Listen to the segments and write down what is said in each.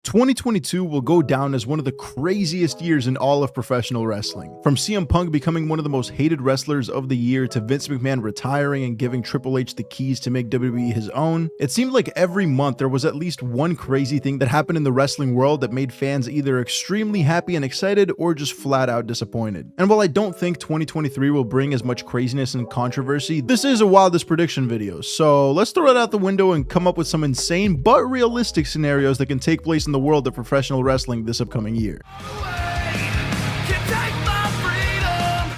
2022 will go down as one of the craziest years in all of professional wrestling. From CM Punk becoming one of the most hated wrestlers of the year to Vince McMahon retiring and giving Triple H the keys to make WWE his own, it seemed like every month there was at least one crazy thing that happened in the wrestling world that made fans either extremely happy and excited or just flat out disappointed. And while I don't think 2023 will bring as much craziness and controversy, this is a wildest prediction video, so let's throw it out the window and come up with some insane but realistic scenarios that can take place in the world of professional wrestling this upcoming year.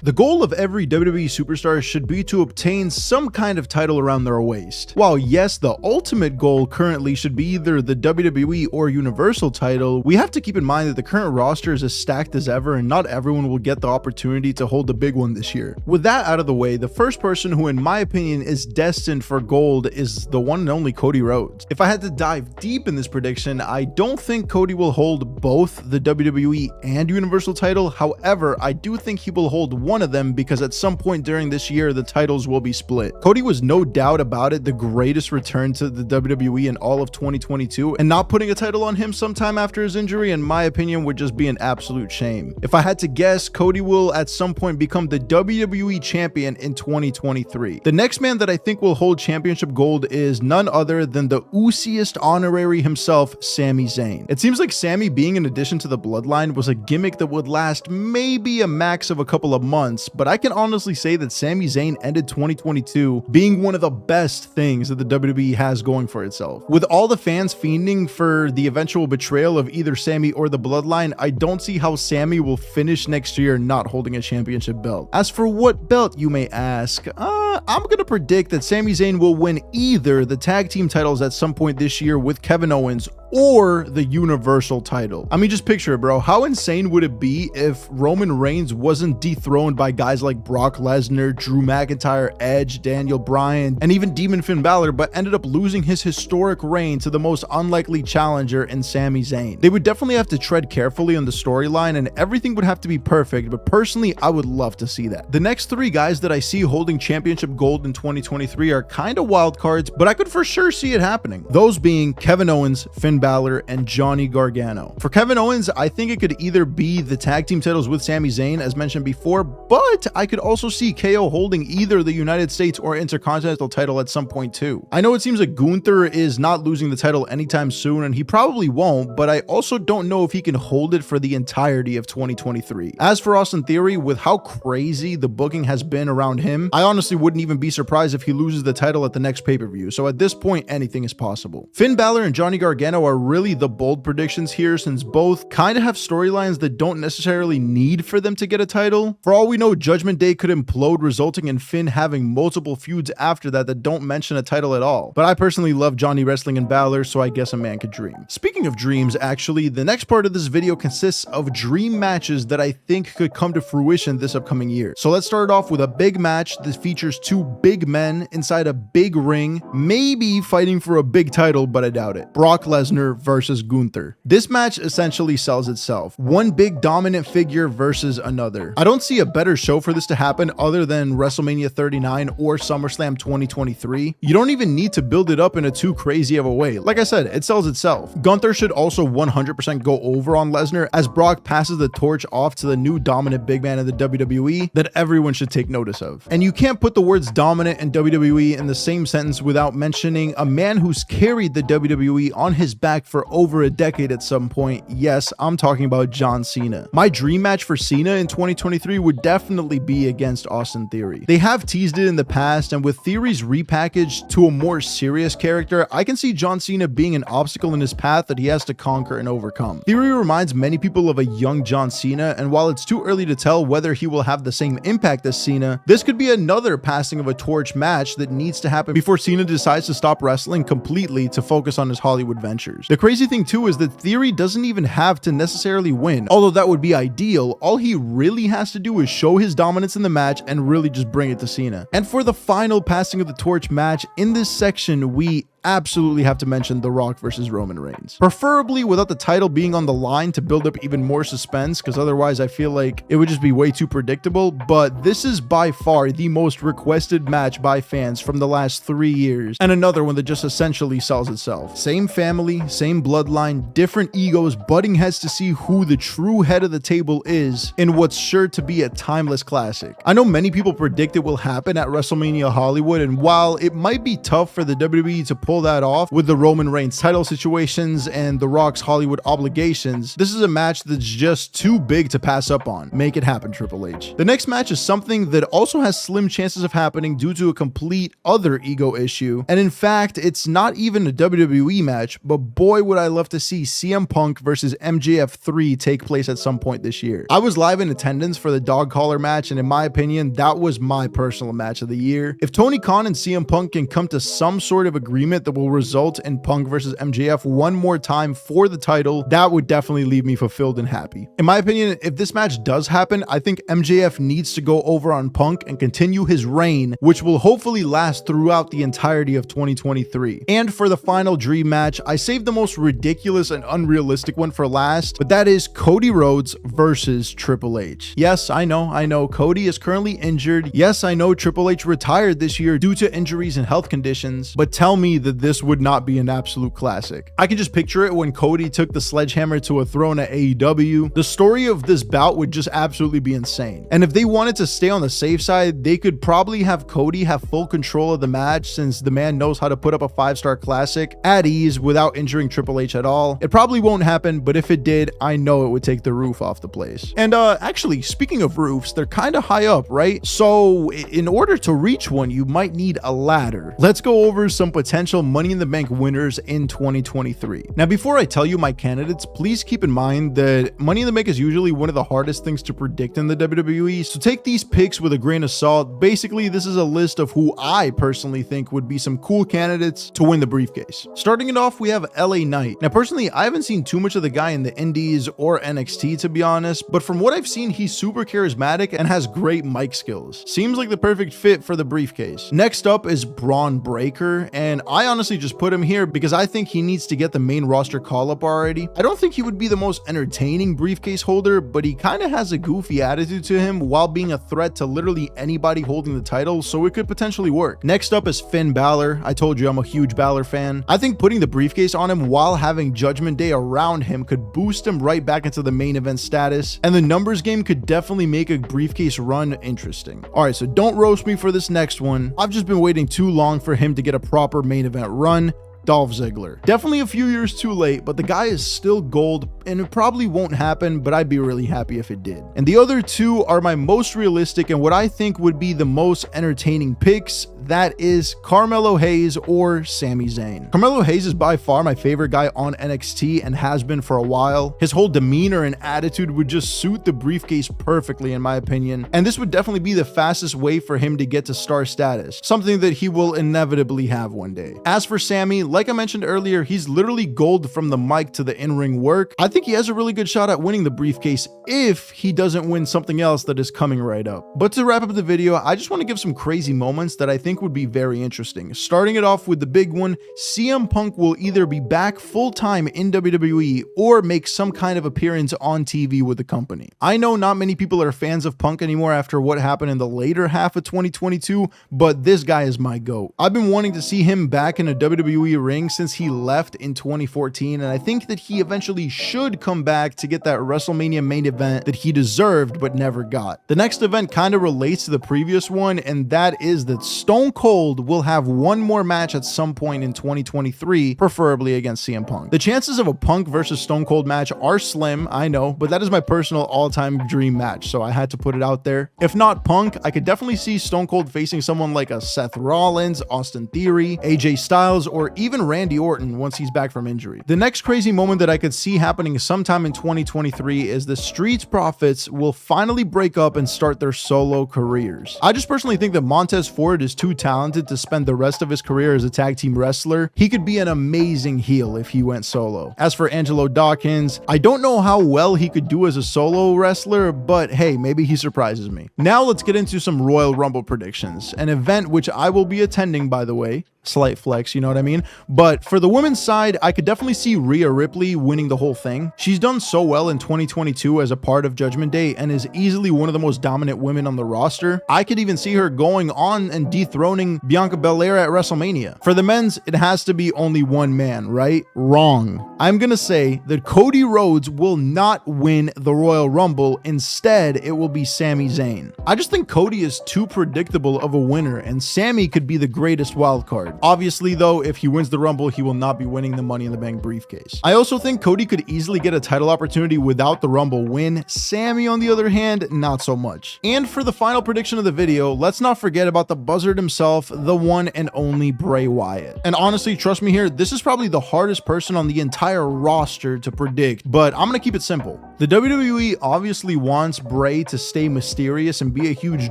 The goal of every WWE superstar should be to obtain some kind of title around their waist. While yes, the ultimate goal currently should be either the WWE or Universal title, we have to keep in mind that the current roster is as stacked as ever and not everyone will get the opportunity to hold the big one this year. With that out of the way, the first person who in my opinion is destined for gold is the one and only Cody Rhodes. If I had to dive deep in this prediction, I don't think Cody will hold both the WWE and Universal title. However, I do think he will hold one of them because at some point during this year the titles will be split. Cody was no doubt about it the greatest return to the WWE in all of 2022, and not putting a title on him sometime after his injury in my opinion would just be an absolute shame. If I had to guess, Cody will at some point become the WWE champion in 2023. The next man that I think will hold championship gold is none other than the oosiest honorary himself, Sami Zayn. It seems like Sami being an addition to the bloodline was a gimmick that would last maybe a max of a couple of months, but I can honestly say that Sami Zayn ended 2022 being one of the best things that the WWE has going for itself. With all the fans fiending for the eventual betrayal of either Sami or the bloodline, I don't see how Sami will finish next year not holding a championship belt. As for what belt, you may ask, I'm gonna predict that Sami Zayn will win either the tag team titles at some point this year with Kevin Owens or the Universal title. I mean, just picture it, bro. How insane would it be if Roman Reigns wasn't dethroned by guys like Brock Lesnar, Drew McIntyre, Edge, Daniel Bryan, and even Demon Finn Balor, but ended up losing his historic reign to the most unlikely challenger in Sami Zayn? They would definitely have to tread carefully on the storyline and everything would have to be perfect, but personally, I would love to see that. The next three guys that I see holding championship gold in 2023 are kind of wild cards, but I could for sure see it happening. Those being Kevin Owens, Finn Balor, and Johnny Gargano. For Kevin Owens, I think it could either be the tag team titles with Sami Zayn, as mentioned before, but I could also see KO holding either the United States or Intercontinental title at some point too. I know it seems like Gunther is not losing the title anytime soon, and he probably won't, but I also don't know if he can hold it for the entirety of 2023. As for Austin Theory, with how crazy the booking has been around him, I honestly wouldn't even be surprised if he loses the title at the next pay-per-view, so at this point, anything is possible. Finn Balor and Johnny Gargano are really the bold predictions here, since both kind of have storylines that don't necessarily need for them to get a title. For all we know, Judgment Day could implode, resulting in Finn having multiple feuds after that don't mention a title at all. But I personally love Johnny wrestling and Balor, so I guess a man could dream. Speaking of dreams, actually, the next part of this video consists of dream matches that I think could come to fruition this upcoming year. So let's start off with a big match that features two big men inside a big ring, maybe fighting for a big title, but I doubt it. Brock Lesnar versus Gunther. This match essentially sells itself. One big dominant figure versus another. I don't see a better show for this to happen other than WrestleMania 39 or SummerSlam 2023. You don't even need to build it up in a too crazy of a way. Like I said, it sells itself. Gunther should also 100% go over on Lesnar, as Brock passes the torch off to the new dominant big man in the WWE that everyone should take notice of. And you can't put the words dominant and WWE in the same sentence without mentioning a man who's carried the WWE on his back for over a decade at some point. Yes, I'm talking about John Cena. My dream match for Cena in 2023 would definitely be against Austin Theory. They have teased it in the past, and with Theory's repackaged to a more serious character, I can see John Cena being an obstacle in his path that he has to conquer and overcome. Theory reminds many people of a young John Cena, and while it's too early to tell whether he will have the same impact as Cena, this could be another passing of a torch match that needs to happen before Cena decides to stop wrestling completely to focus on his Hollywood ventures. The crazy thing too is that Theory doesn't even have to necessarily win, although that would be ideal. All he really has to do is show his dominance in the match and really just bring it to Cena. And for the final passing of the torch match in this section, we absolutely have to mention The Rock versus Roman Reigns. Preferably without the title being on the line to build up even more suspense, because otherwise I feel like it would just be way too predictable, but this is by far the most requested match by fans from the last 3 years, and another one that just essentially sells itself. Same family, same bloodline, different egos butting heads to see who the true head of the table is in what's sure to be a timeless classic. I know many people predict it will happen at WrestleMania Hollywood, and while it might be tough for the WWE to pull that off with the Roman Reigns title situations and The Rock's Hollywood obligations, this is a match that's just too big to pass up on. Make it happen, Triple H. The next match is something that also has slim chances of happening due to a complete other ego issue, and in fact, it's not even a WWE match, but boy would I love to see CM Punk versus MJF 3 take place at some point this year. I was live in attendance for the dog collar match, and in my opinion, that was my personal match of the year. If Tony Khan and CM Punk can come to some sort of agreement that will result in Punk versus MJF one more time for the title, that would definitely leave me fulfilled and happy. In my opinion, if this match does happen, I think MJF needs to go over on Punk and continue his reign, which will hopefully last throughout the entirety of 2023. And for the final dream match, I saved the most ridiculous and unrealistic one for last, but that is Cody Rhodes versus Triple H. Yes, I know, Cody is currently injured. Yes, I know Triple H retired this year due to injuries and health conditions, but tell me that this would not be an absolute classic. I can just picture it when Cody took the sledgehammer to a throne at AEW. The story of this bout would just absolutely be insane. And if they wanted to stay on the safe side, they could probably have Cody have full control of the match, since the man knows how to put up a 5-star classic at ease without injuring Triple H at all. It probably won't happen, but if it did, I know it would take the roof off the place. And actually, speaking of roofs, they're kind of high up, right? So in order to reach one, you might need a ladder. Let's go over some potential Money in the Bank winners in 2023. Now, before I tell you my candidates, please keep in mind that Money in the Bank is usually one of the hardest things to predict in the WWE, so take these picks with a grain of salt. Basically, this is a list of who I personally think would be some cool candidates to win the briefcase. Starting it off, we have LA Knight. Now, personally, I haven't seen too much of the guy in the Indies or NXT, to be honest, but from what I've seen, he's super charismatic and has great mic skills. Seems like the perfect fit for the briefcase. Next up is Braun Breaker, and I honestly just put him here because I think he needs to get the main roster call-up already. I don't think he would be the most entertaining briefcase holder, but he kind of has a goofy attitude to him while being a threat to literally anybody holding the title, so it could potentially work. Next up is Finn Balor. I told you I'm a huge Balor fan. I think putting the briefcase on him while having Judgment Day around him could boost him right back into the main event status, and the numbers game could definitely make a briefcase run interesting. Alright, so don't roast me for this next one. I've just been waiting too long for him to get a proper main event run. Dolph Ziggler. Definitely a few years too late, but the guy is still gold, and it probably won't happen, but I'd be really happy if it did. And the other two are my most realistic and what I think would be the most entertaining picks. That is Carmelo Hayes or Sami Zayn. Carmelo Hayes is by far my favorite guy on NXT and has been for a while. His whole demeanor and attitude would just suit the briefcase perfectly, in my opinion, and this would definitely be the fastest way for him to get to star status, something that he will inevitably have one day. As for Sami, like I mentioned earlier, he's literally gold from the mic to the in-ring work. I think he has a really good shot at winning the briefcase if he doesn't win something else that is coming right up. But to wrap up the video, I just want to give some crazy moments that I think would be very interesting. Starting it off with the big one, CM Punk will either be back full-time in WWE or make some kind of appearance on TV with the company. I know not many people are fans of Punk anymore after what happened in the later half of 2022, but this guy is my GOAT. I've been wanting to see him back in a WWE ring since he left in 2014, and I think that he eventually should come back to get that WrestleMania main event that he deserved but never got. The next event kind of relates to the previous one, and that is that Stone Cold will have one more match at some point in 2023, preferably against CM Punk. The chances of a Punk versus Stone Cold match are slim, I know, but that is my personal all-time dream match, so I had to put it out there. If not Punk, I could definitely see Stone Cold facing someone like a Seth Rollins, Austin Theory, AJ Styles, or even Randy Orton once he's back from injury. The next crazy moment that I could see happening sometime in 2023 is the Street Profits will finally break up and start their solo careers. I just personally think that Montez Ford is too talented to spend the rest of his career as a tag team wrestler. He could be an amazing heel if he went solo. As for Angelo Dawkins, I don't know how well he could do as a solo wrestler, but hey, maybe he surprises me. Now let's get into some Royal Rumble predictions, an event which I will be attending, by the way. Slight flex, you know what I mean? But for the women's side, I could definitely see Rhea Ripley winning the whole thing. She's done so well in 2022 as a part of Judgment Day and is easily one of the most dominant women on the roster. I could even see her going on and dethroning Bianca Belair at WrestleMania. For the men's, it has to be only one man, right? Wrong. I'm gonna say that Cody Rhodes will not win the Royal Rumble. Instead, it will be Sami Zayn. I just think Cody is too predictable of a winner, and Sami could be the greatest wild card. Obviously, though, if he wins the Rumble, he will not be winning the Money in the Bank briefcase. I also think Cody could easily get a title opportunity without the Rumble win. Sami, on the other hand, not so much. And for the final prediction of the video, let's not forget about the buzzard himself, the one and only Bray Wyatt. And honestly, trust me here, this is probably the hardest person on the entire roster to predict, but I'm gonna keep it simple. The WWE obviously wants Bray to stay mysterious and be a huge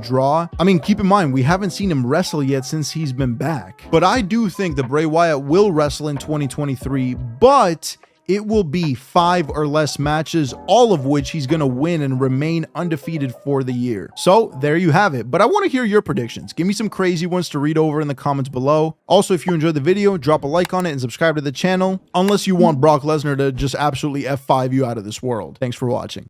draw. I mean, keep in mind, we haven't seen him wrestle yet since he's been back. But I do think that Bray Wyatt will wrestle in 2023, but it will be 5 or less matches, all of which he's going to win and remain undefeated for the year. So there you have it. But I want to hear your predictions. Give me some crazy ones to read over in the comments below. Also, if you enjoyed the video, drop a like on it and subscribe to the channel, unless you want Brock Lesnar to just absolutely F5 you out of this world. Thanks for watching.